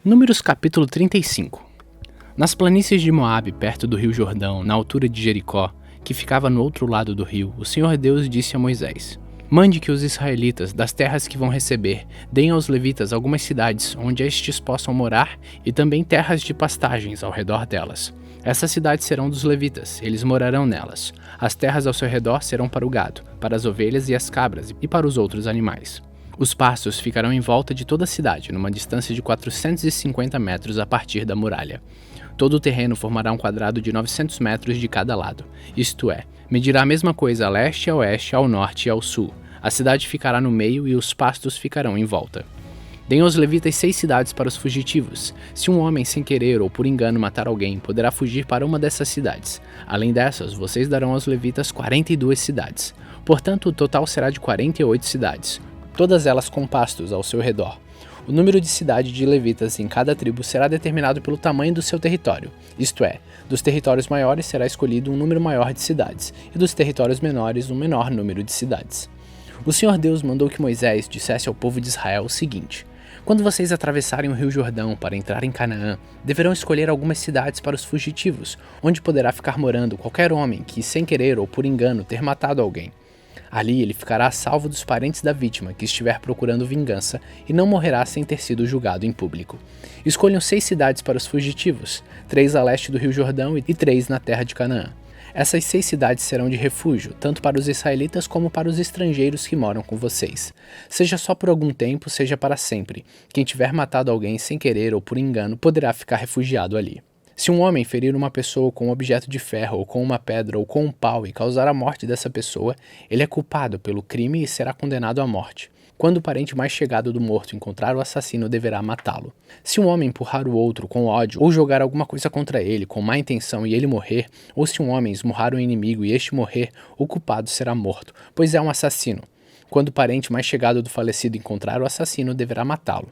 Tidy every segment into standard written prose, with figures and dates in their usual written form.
Números capítulo 35. Nas planícies de Moabe, perto do rio Jordão, na altura de Jericó, que ficava no outro lado do rio, o Senhor Deus disse a Moisés: Mande que os israelitas, das terras que vão receber, deem aos levitas algumas cidades onde estes possam morar e também terras de pastagens ao redor delas. Essas cidades serão dos levitas, eles morarão nelas. As terras ao seu redor serão para o gado, para as ovelhas e as cabras e para os outros animais. Os pastos ficarão em volta de toda a cidade, numa distância de 450 metros a partir da muralha. Todo o terreno formará um quadrado de 900 metros de cada lado, isto é, medirá a mesma coisa a leste, a oeste, ao norte e ao sul. A cidade ficará no meio e os pastos ficarão em volta. Deem aos levitas 6 cidades para os fugitivos. Se um homem sem querer ou por engano matar alguém, poderá fugir para uma dessas cidades. Além dessas, vocês darão aos levitas 42 cidades. Portanto, o total será de 48 cidades, todas elas com pastos ao seu redor. O número de cidades de levitas em cada tribo será determinado pelo tamanho do seu território, isto é, dos territórios maiores será escolhido um número maior de cidades, e dos territórios menores um menor número de cidades. O Senhor Deus mandou que Moisés dissesse ao povo de Israel o seguinte: Quando vocês atravessarem o rio Jordão para entrar em Canaã, deverão escolher algumas cidades para os fugitivos, onde poderá ficar morando qualquer homem que, sem querer ou por engano, ter matado alguém. Ali ele ficará a salvo dos parentes da vítima que estiver procurando vingança e não morrerá sem ter sido julgado em público. Escolham 6 cidades para os fugitivos, 3 a leste do rio Jordão e 3 na terra de Canaã. Essas 6 cidades serão de refúgio, tanto para os israelitas como para os estrangeiros que moram com vocês. Seja só por algum tempo, seja para sempre. Quem tiver matado alguém sem querer ou por engano poderá ficar refugiado ali. Se um homem ferir uma pessoa com um objeto de ferro, ou com uma pedra, ou com um pau e causar a morte dessa pessoa, ele é culpado pelo crime e será condenado à morte. Quando o parente mais chegado do morto encontrar o assassino, deverá matá-lo. Se um homem empurrar o outro com ódio, ou jogar alguma coisa contra ele com má intenção e ele morrer, ou se um homem esmurrar um inimigo e este morrer, o culpado será morto, pois é um assassino. Quando o parente mais chegado do falecido encontrar o assassino, deverá matá-lo.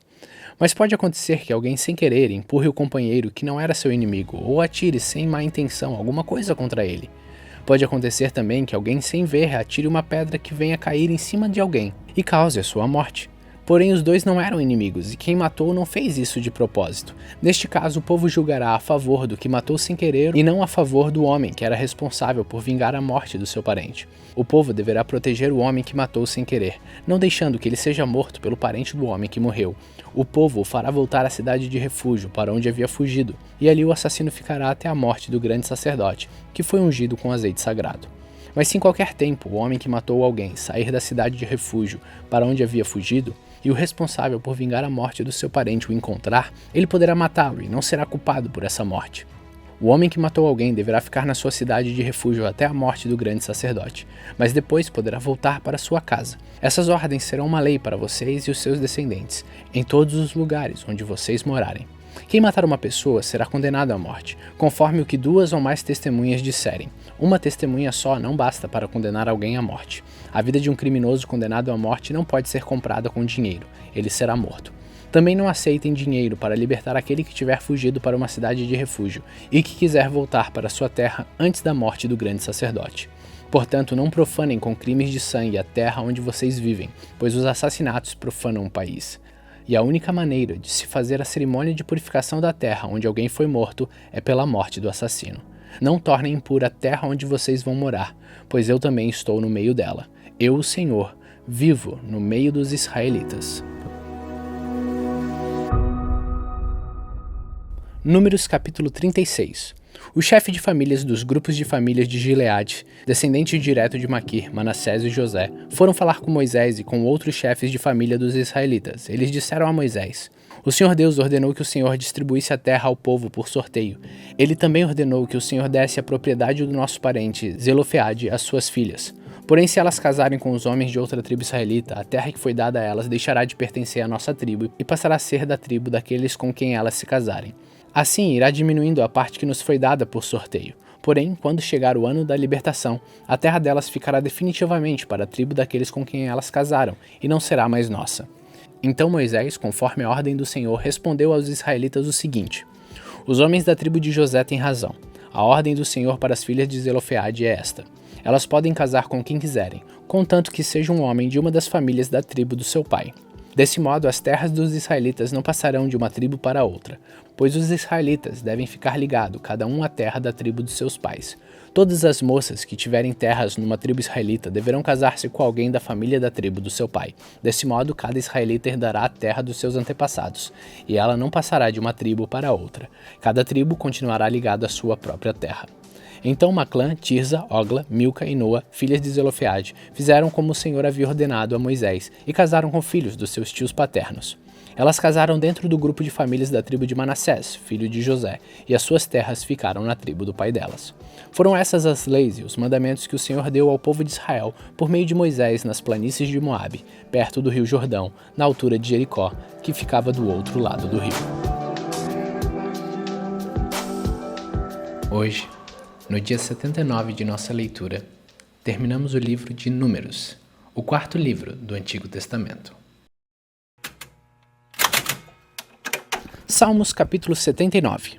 Mas pode acontecer que alguém sem querer empurre o companheiro que não era seu inimigo, ou atire sem má intenção alguma coisa contra ele. Pode acontecer também que alguém sem ver atire uma pedra que venha cair em cima de alguém e cause a sua morte. Porém, os dois não eram inimigos e quem matou não fez isso de propósito. Neste caso, o povo julgará a favor do que matou sem querer e não a favor do homem que era responsável por vingar a morte do seu parente. O povo deverá proteger o homem que matou sem querer, não deixando que ele seja morto pelo parente do homem que morreu. O povo o fará voltar à cidade de refúgio, para onde havia fugido, e ali o assassino ficará até a morte do grande sacerdote, que foi ungido com azeite sagrado. Mas se em qualquer tempo o homem que matou alguém sair da cidade de refúgio para onde havia fugido, e o responsável por vingar a morte do seu parente o encontrar, ele poderá matá-lo e não será culpado por essa morte. O homem que matou alguém deverá ficar na sua cidade de refúgio até a morte do grande sacerdote, mas depois poderá voltar para sua casa. Essas ordens serão uma lei para vocês e os seus descendentes, em todos os lugares onde vocês morarem. Quem matar uma pessoa será condenado à morte, conforme o que 2 ou mais testemunhas disserem. Uma testemunha só não basta para condenar alguém à morte. A vida de um criminoso condenado à morte não pode ser comprada com dinheiro, ele será morto. Também não aceitem dinheiro para libertar aquele que tiver fugido para uma cidade de refúgio e que quiser voltar para sua terra antes da morte do grande sacerdote. Portanto, não profanem com crimes de sangue a terra onde vocês vivem, pois os assassinatos profanam o país. E a única maneira de se fazer a cerimônia de purificação da terra onde alguém foi morto é pela morte do assassino. Não tornem impura a terra onde vocês vão morar, pois eu também estou no meio dela. Eu, o Senhor, vivo no meio dos israelitas. Números capítulo 36. O chefe de famílias dos grupos de famílias de Gileade, descendente direto de Maquir, Manassés e José, foram falar com Moisés e com outros chefes de família dos israelitas. Eles disseram a Moisés: O Senhor Deus ordenou que o Senhor distribuísse a terra ao povo por sorteio. Ele também ordenou que o Senhor desse a propriedade do nosso parente Zelofeade às suas filhas. Porém, se elas casarem com os homens de outra tribo israelita, a terra que foi dada a elas deixará de pertencer à nossa tribo e passará a ser da tribo daqueles com quem elas se casarem. Assim, irá diminuindo a parte que nos foi dada por sorteio. Porém, quando chegar o ano da libertação, a terra delas ficará definitivamente para a tribo daqueles com quem elas casaram, e não será mais nossa. Então Moisés, conforme a ordem do Senhor, respondeu aos israelitas o seguinte: Os homens da tribo de José têm razão. A ordem do Senhor para as filhas de Zelofeade é esta: Elas podem casar com quem quiserem, contanto que seja um homem de uma das famílias da tribo do seu pai. Desse modo, as terras dos israelitas não passarão de uma tribo para outra, pois os israelitas devem ficar ligados, cada um à terra da tribo de seus pais. Todas as moças que tiverem terras numa tribo israelita deverão casar-se com alguém da família da tribo do seu pai. Desse modo, cada israelita herdará a terra dos seus antepassados, e ela não passará de uma tribo para outra. Cada tribo continuará ligada à sua própria terra. Então Maclã, Tirza, Ogla, Milca e Noa, filhas de Zelofeade, fizeram como o Senhor havia ordenado a Moisés e casaram com filhos dos seus tios paternos. Elas casaram dentro do grupo de famílias da tribo de Manassés, filho de José, e as suas terras ficaram na tribo do pai delas. Foram essas as leis e os mandamentos que o Senhor deu ao povo de Israel por meio de Moisés nas planícies de Moabe, perto do rio Jordão, na altura de Jericó, que ficava do outro lado do rio. Hoje, no dia 79 de nossa leitura, terminamos o livro de Números, o quarto livro do Antigo Testamento. Salmos capítulo 79.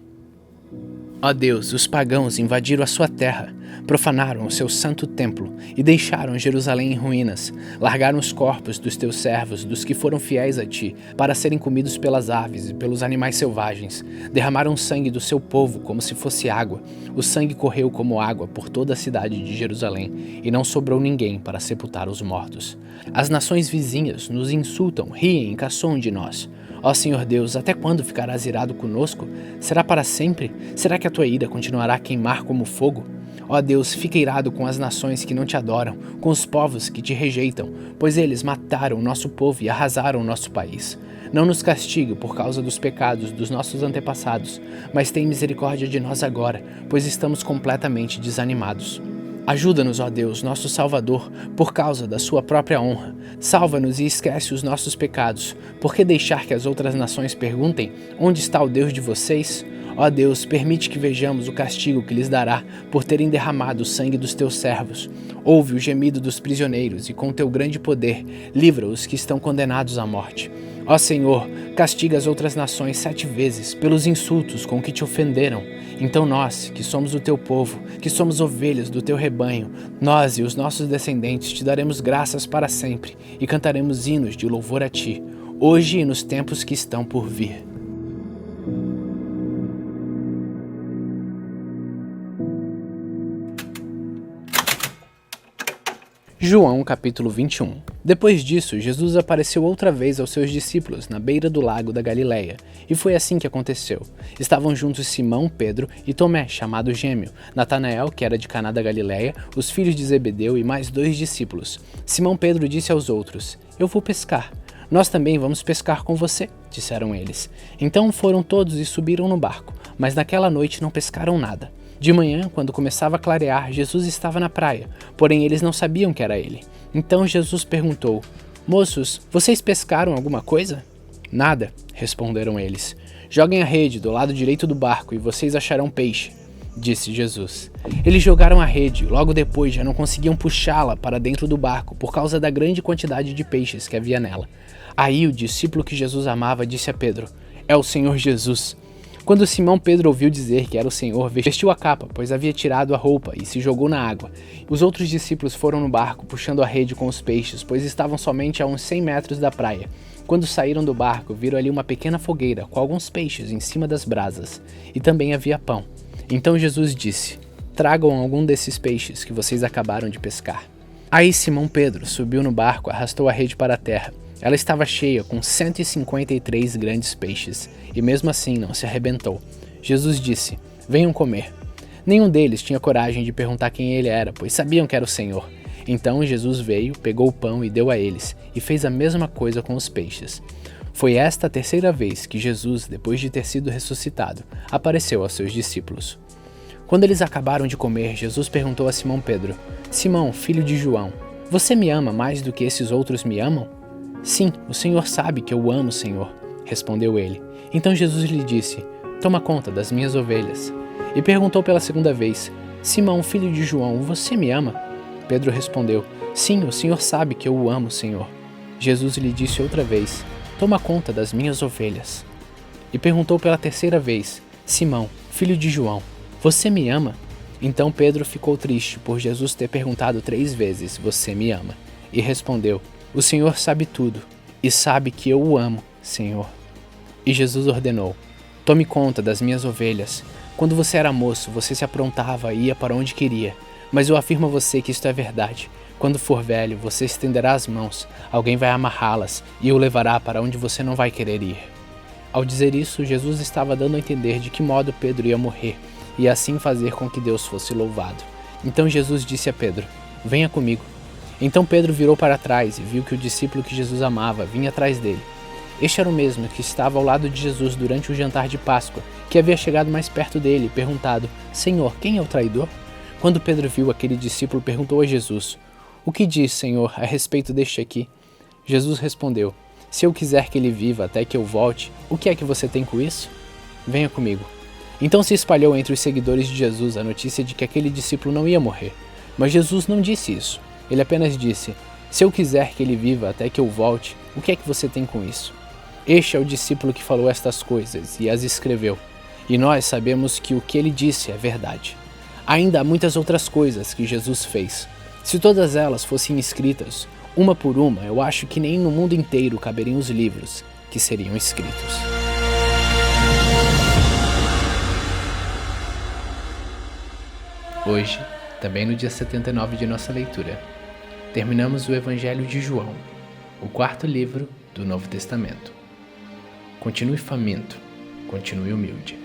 Ó Deus, os pagãos invadiram a sua terra, profanaram o seu santo templo e deixaram Jerusalém em ruínas. Largaram os corpos dos teus servos, dos que foram fiéis a ti, para serem comidos pelas aves e pelos animais selvagens. Derramaram o sangue do seu povo como se fosse água. O sangue correu como água por toda a cidade de Jerusalém, e não sobrou ninguém para sepultar os mortos. As nações vizinhas nos insultam, riem e caçoam de nós. Ó Senhor Deus, até quando ficarás irado conosco? Será para sempre? Será que a tua ira continuará a queimar como fogo? Ó Deus, fica irado com as nações que não te adoram, com os povos que te rejeitam, pois eles mataram o nosso povo e arrasaram o nosso país. Não nos castigue por causa dos pecados dos nossos antepassados, mas tem misericórdia de nós agora, pois estamos completamente desanimados. Ajuda-nos, ó Deus, nosso Salvador, por causa da sua própria honra. Salva-nos e esquece os nossos pecados. Por que deixar que as outras nações perguntem: onde está o Deus de vocês? Ó Deus, permite que vejamos o castigo que lhes dará por terem derramado o sangue dos teus servos. Ouve o gemido dos prisioneiros e com teu grande poder livra os que estão condenados à morte. Ó Senhor, castiga as outras nações 7 vezes pelos insultos com que te ofenderam. Então nós, que somos o teu povo, que somos ovelhas do teu rebanho, nós e os nossos descendentes te daremos graças para sempre e cantaremos hinos de louvor a ti, hoje e nos tempos que estão por vir. João capítulo 21. Depois disso, Jesus apareceu outra vez aos seus discípulos na beira do lago da Galileia, e foi assim que aconteceu. Estavam juntos Simão, Pedro e Tomé, chamado Gêmeo, Natanael, que era de Caná da Galileia, os filhos de Zebedeu e mais 2 discípulos. Simão Pedro disse aos outros: Eu vou pescar. Nós também vamos pescar com você, disseram eles. Então foram todos e subiram no barco, mas naquela noite não pescaram nada. De manhã, quando começava a clarear, Jesus estava na praia, porém eles não sabiam que era ele. Então Jesus perguntou: Moços, vocês pescaram alguma coisa? Nada, responderam eles. Joguem a rede do lado direito do barco e vocês acharão peixe, disse Jesus. Eles jogaram a rede e logo depois já não conseguiam puxá-la para dentro do barco por causa da grande quantidade de peixes que havia nela. Aí o discípulo que Jesus amava disse a Pedro: É o Senhor Jesus. Quando Simão Pedro ouviu dizer que era o Senhor, vestiu a capa, pois havia tirado a roupa, e se jogou na água. Os outros discípulos foram no barco, puxando a rede com os peixes, pois estavam somente a uns 100 metros da praia. Quando saíram do barco, viram ali uma pequena fogueira, com alguns peixes em cima das brasas, e também havia pão. Então Jesus disse: Tragam algum desses peixes que vocês acabaram de pescar. Aí Simão Pedro subiu no barco, arrastou a rede para a terra. Ela estava cheia com 153 grandes peixes, e mesmo assim não se arrebentou. Jesus disse: Venham comer. Nenhum deles tinha coragem de perguntar quem ele era, pois sabiam que era o Senhor. Então Jesus veio, pegou o pão e deu a eles, e fez a mesma coisa com os peixes. Foi esta a 3ª vez que Jesus, depois de ter sido ressuscitado, apareceu aos seus discípulos. Quando eles acabaram de comer, Jesus perguntou a Simão Pedro: Simão, filho de João, você me ama mais do que esses outros me amam? Sim, o Senhor sabe que eu o amo, Senhor, respondeu ele. Então Jesus lhe disse: Toma conta das minhas ovelhas. E perguntou pela 2ª vez: Simão, filho de João, você me ama? Pedro respondeu: Sim, o Senhor sabe que eu o amo, Senhor. Jesus lhe disse outra vez: Toma conta das minhas ovelhas. E perguntou pela 3ª vez: Simão, filho de João, você me ama? Então Pedro ficou triste por Jesus ter perguntado 3 vezes: Você me ama? E respondeu: O Senhor sabe tudo. e sabe que eu o amo, Senhor. E Jesus ordenou: tome conta das minhas ovelhas. Quando você era moço, você se aprontava e ia para onde queria. Mas eu afirmo a você que isto é verdade. Quando for velho, você estenderá as mãos, alguém vai amarrá-las e o levará para onde você não vai querer ir. Ao dizer isso, Jesus estava dando a entender de que modo Pedro ia morrer, e assim fazer com que Deus fosse louvado. Então Jesus disse a Pedro: venha comigo. Então Pedro virou para trás e viu que o discípulo que Jesus amava vinha atrás dele. Este era o mesmo que estava ao lado de Jesus durante o jantar de Páscoa, que havia chegado mais perto dele e perguntado: Senhor, quem é o traidor? Quando Pedro viu aquele discípulo, perguntou a Jesus: o que diz, Senhor, a respeito deste aqui? Jesus respondeu: se eu quiser que ele viva até que eu volte, o que é que você tem com isso? Venha comigo. Então se espalhou entre os seguidores de Jesus a notícia de que aquele discípulo não ia morrer. Mas Jesus não disse isso. Ele apenas disse: se eu quiser que ele viva até que eu volte, o que é que você tem com isso? Este é o discípulo que falou estas coisas e as escreveu. E nós sabemos que o que ele disse é verdade. Ainda há muitas outras coisas que Jesus fez. Se todas elas fossem escritas, uma por uma, eu acho que nem no mundo inteiro caberiam os livros que seriam escritos. Hoje, também no dia 79 de nossa leitura, terminamos o Evangelho de João, o quarto livro do Novo Testamento. Continue faminto, continue humilde.